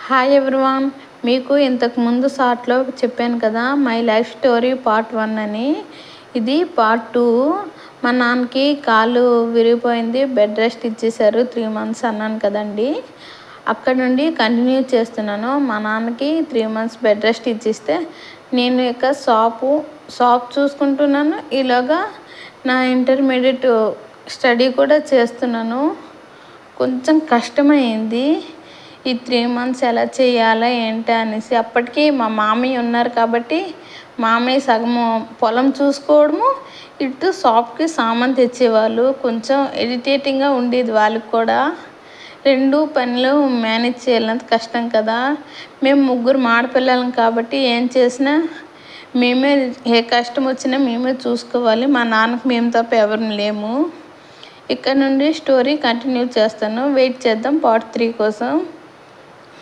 Hi everyone. మీకు ఇంతకుముందు షార్ట్లో చెప్పాను కదా, మై లైఫ్ స్టోరీ పార్ట్ 1 అని. ఇది పార్ట్ 2. మా నాన్నకి కాలు విరిగిపోయింది, బెడ్ రెస్ట్ ఇచ్చేసారు 3 months అన్నాను కదండి. అక్కడ నుండి కంటిన్యూ చేస్తున్నాను. మా నాన్నకి 3 months బెడ్ రెస్ట్ ఇచ్చిస్తే నేను ఇక షాప్ చూసుకుంటున్నాను. ఇలాగా నా ఇంటర్మీడియట్ స్టడీ కూడా చేస్తున్నాను. కొంచెం కష్టమైంది ఈ 3 months ఎలా చేయాలా ఏంటా అనేసి. అప్పటికి మా మామయ్య ఉన్నారు కాబట్టి మామయ్య సగము పొలం చూసుకోవడము, ఇటు షాప్కి సామాన్ తెచ్చేవాళ్ళు. కొంచెం ఇరిటేటింగ్గా ఉండేది వాళ్ళకి కూడా. 2 పనులు మేనేజ్ చేయాలంత కష్టం కదా. మేము 3 ఆడపిల్లలం కాబట్టి ఏం చేసినా మేమే, ఏ కష్టం వచ్చినా మేమే చూసుకోవాలి. మా నాన్నకు మేము తప్ప ఎవరు లేము. ఇక్కడ నుండి స్టోరీ కంటిన్యూ చేస్తాను. వెయిట్ చేద్దాం పార్ట్ 3 కోసం.